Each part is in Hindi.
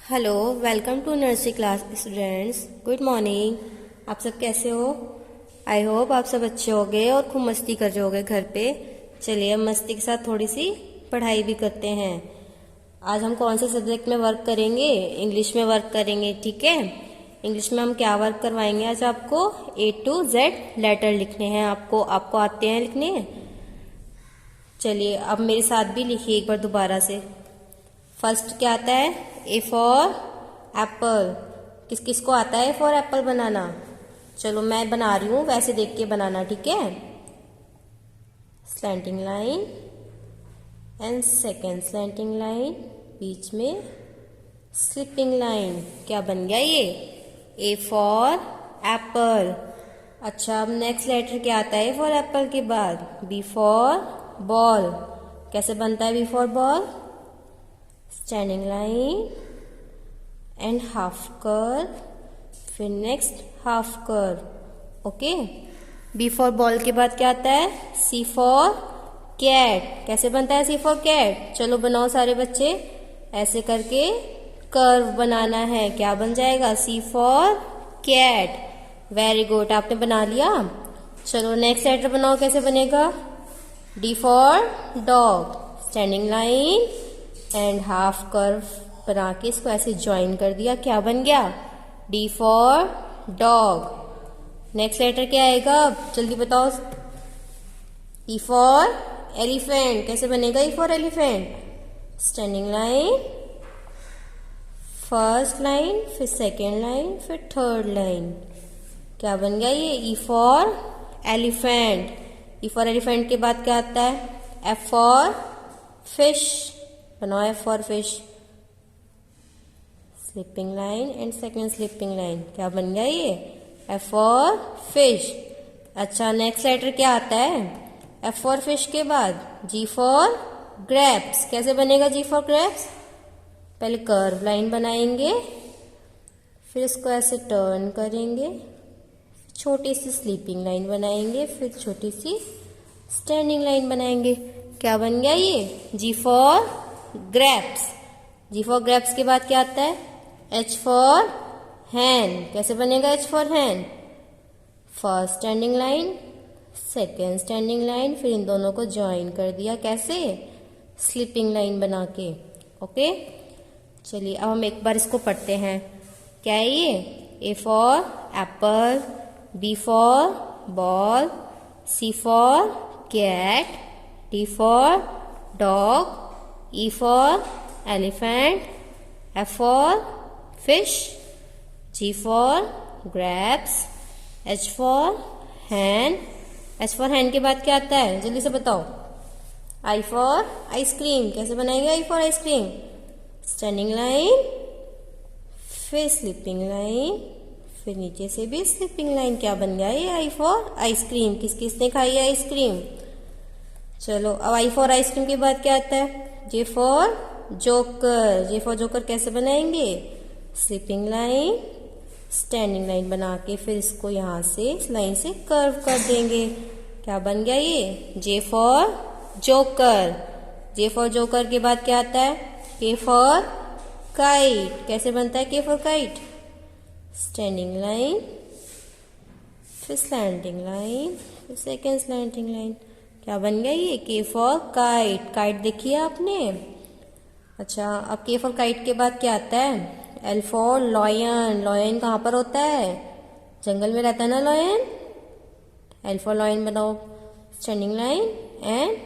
Hello, welcome to nursery class students. Good morning. आप सब कैसे हो? आई होप आप सब अच्छे होगे और खूब मस्ती कर रहे होगे घर पे। चलिए, अब मस्ती के साथ थोड़ी सी पढ़ाई भी करते हैं। आज हम कौन से सब्जेक्ट में वर्क करेंगे? इंग्लिश में वर्क करेंगे, ठीक है। इंग्लिश में हम क्या वर्क करवाएंगे आज आपको? A to Z लेटर लिखने हैं आपको आते हैं लिखने? चलिए, अब मेरे साथ भी लिखिए एक बार दोबारा से। फर्स्ट क्या आता है? ए फॉर एप्पल। किस किस को आता है ए फॉर एप्पल बनाना? चलो मैं बना रही हूँ, वैसे देख के बनाना, ठीक है। Slanting line and second slanting line, बीच में स्लिपिंग लाइन। क्या बन गया ये? A for apple. अच्छा, अब नेक्स्ट लेटर क्या आता है ए फॉर एप्पल के बाद? B for ball. कैसे बनता है B for ball? Standing line and half curve, फिर next half curve. Okay. B for ball के बाद क्या आता है? C for cat. कैसे बनता है सी फॉर कैट? चलो बनाओ सारे बच्चे, ऐसे करके कर्व बनाना है। क्या बन जाएगा? सी फॉर कैट। वेरी गुड, आपने बना लिया। चलो नेक्स्ट लेटर बनाओ, कैसे बनेगा? D for dog. Standing line and half curve बना के इसको ऐसे ज्वाइन कर दिया। क्या बन गया? D for dog. Next letter क्या आएगा? जल्दी बताओ। E for elephant. कैसे बनेगा E for elephant? Standing line, first line, फिर सेकेंड लाइन, फिर थर्ड लाइन। क्या बन गया ये? E for elephant. E for elephant के बाद क्या आता है? F for fish. बनाओ F for fish. Sleeping line and second sleeping line. क्या बन गया ये? F for fish. अच्छा, नेक्स्ट लेटर क्या आता है एफ फॉर फिश के बाद? जी फॉर ग्रेप्स। कैसे बनेगा जी फॉर ग्रेप्स? पहले कर्व लाइन बनाएंगे, फिर इसको ऐसे टर्न करेंगे, छोटी सी स्लीपिंग लाइन बनाएंगे, फिर छोटी सी स्टैंडिंग लाइन बनाएंगे। क्या बन गया ये? G for grapes. G for grapes के बाद क्या आता है? H for hen. कैसे बनेगा H for hen? First standing line, second standing line, फिर इन दोनों को ज्वाइन कर दिया। कैसे? स्लिपिंग लाइन बना के। ओके। चलिए, अब हम एक बार इसको पढ़ते हैं। क्या है ये? A for apple, B for ball, C for cat, D for dog, E for elephant, F for fish, G for grapes, H for hen। H for hen के बाद क्या आता है? जल्दी से बताओ। I for ice cream. कैसे बनाएंगे I for ice cream? Standing line, फिर स्लीपिंग लाइन, फिर नीचे से भी स्लीपिंग लाइन। क्या बन गया ये? I for ice cream. किस किसने खाई है आइसक्रीम? चलो, अब I for आइसक्रीम के बाद क्या आता है? J for joker. J for joker कैसे बनाएंगे? स्लीपिंग लाइन, स्टैंडिंग लाइन बना के फिर इसको यहाँ से इस लाइन से कर्व कर देंगे। क्या बन गया ये? J for joker. J for joker के बाद क्या आता है? के फॉर काइट। कैसे बनता है के फॉर काइट? स्टैंडिंग लाइन, फिर स्लैंटिंग लाइन, फिर सेकेंड स्लैंटिंग लाइन। क्या बन गया ये? के फॉर काइट। काइट देखिए आपने। अच्छा, अब के फॉर काइट के बाद क्या आता है? L for lion. लॉयन कहाँ पर होता है? जंगल में रहता है ना लॉयन। एल फॉर लॉयन बनाओ। Standing line and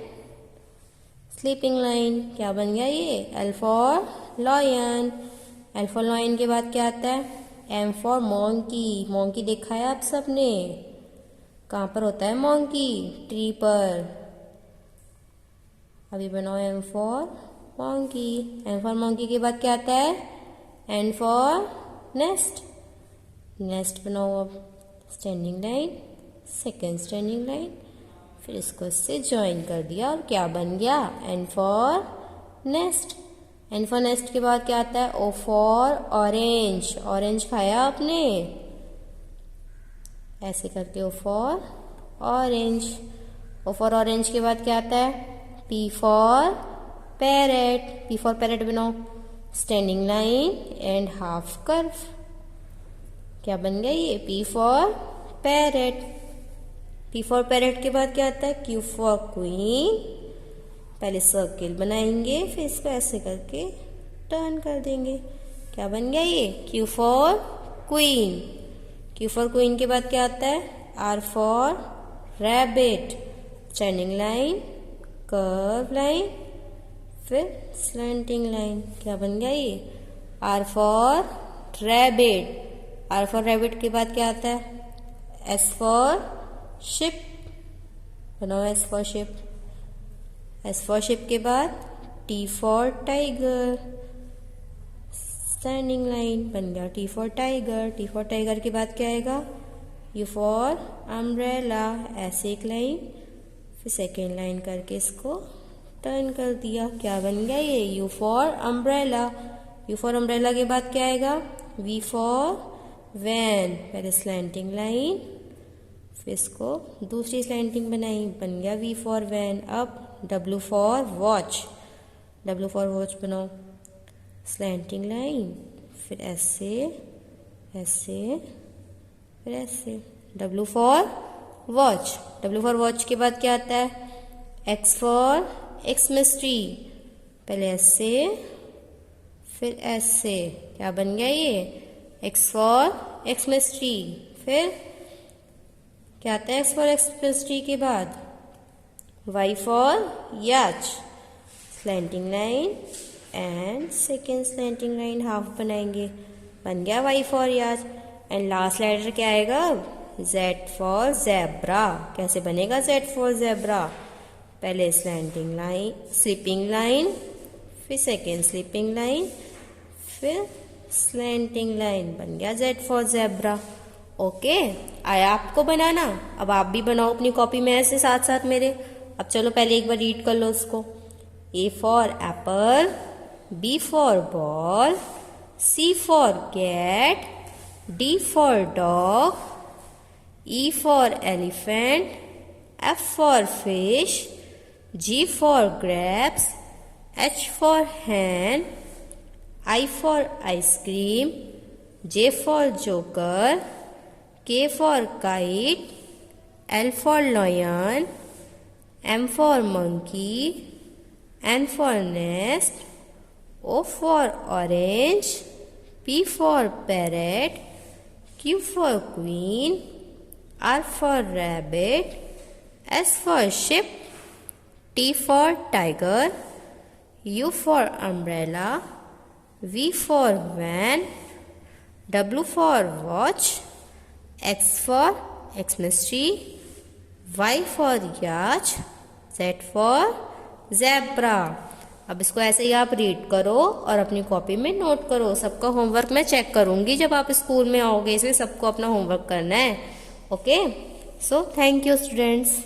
sleeping line. क्या बन गया ये? L for lion. L for lion के बाद क्या आता है? M for monkey. मोंकी देखा है आप सबने? कहाँ पर होता है मोंकी? ट्री पर। अभी बनाओ M for monkey. M for monkey के बाद क्या आता है? N for nest. नेस्ट बनाओ अब। Standing line, second standing line, फिर इसको इससे ज्वाइन कर दिया और क्या बन गया? N for nest. N for nest के बाद क्या आता है? ओ फॉर ऑरेंज। ऑरेंज खाया आपने? ऐसे करके O for orange. O for orange के बाद क्या आता है? P for parrot. P for parrot बनाओ। Standing line and half curve. क्या बन गया ये? P for parrot. P for parrot के बाद क्या आता है? Q for queen. पहले सर्किल बनाएंगे, फिर इसको ऐसे करके टर्न कर देंगे। क्या बन गया ये? Q for queen. Q for queen के बाद क्या आता है? R for rabbit. Standing line, curve line, फिर स्लैंटिंग लाइन। क्या बन गया ये? R for rabbit. R for rabbit के बाद क्या आता है? S for ship. बनाओ S for ship. S for ship के बाद T for tiger. Standing line बन गया T for tiger. T for tiger के बाद क्या आएगा? U for umbrella. ऐसे एक लाइन, फिर सेकेंड लाइन करके इसको टर्न कर दिया। क्या बन गया ये? U for umbrella. U for umbrella के बाद क्या आएगा? V for van. पहले स्लैंटिंग लाइन, फिर इसको दूसरी स्लैंटिंग बनाई, बन गया V फॉर वैन। अब W for watch. W for watch बनाओ, स्लैंटिंग लाइन, फिर ऐसे ऐसे फिर ऐसे। W for watch. W for watch के बाद क्या आता है? X for Xmas tree. पहले ऐसे फिर ऐसे। क्या बन गया ये? X for Xmas tree. फिर क्या आता है X फॉर एक्समस ट्री के बाद? Y फॉर याच। Slanting line and second slanting line half बनाएंगे, बन गया Y फॉर याच। एंड लास्ट लेटर क्या आएगा? Z for zebra. कैसे बनेगा Z फॉर ज़ेब्रा? पहले स्लैंटिंग लाइन, स्लीपिंग लाइन, फिर सेकेंड स्लीपिंग लाइन, फिर स्लैंटिंग लाइन, बन गया Z फॉर ज़ेब्रा। ओके, आया आपको बनाना? अब आप भी बनाओ अपनी कॉपी में ऐसे साथ साथ मेरे। अब चलो पहले एक बार रीड कर लो उसको। A for apple, B for ball, C for cat, D for dog, E for elephant, F for fish, G for grapes, H for hen, I for ice cream, J for joker, K for kite, L for lion, M for monkey, N for nest, O for orange, P for parrot, Q for queen, R for rabbit, S for ship, T for tiger, U for umbrella, V for van, W for watch, X for Xmas tree, Y for yacht, Z for zebra। अब इसको ऐसे ही आप रीड करो और अपनी कॉपी में नोट करो। सबका होमवर्क मैं चेक करूंगी जब आप स्कूल में आओगे, इसलिए सबको अपना होमवर्क करना है। Okay, so thank you students.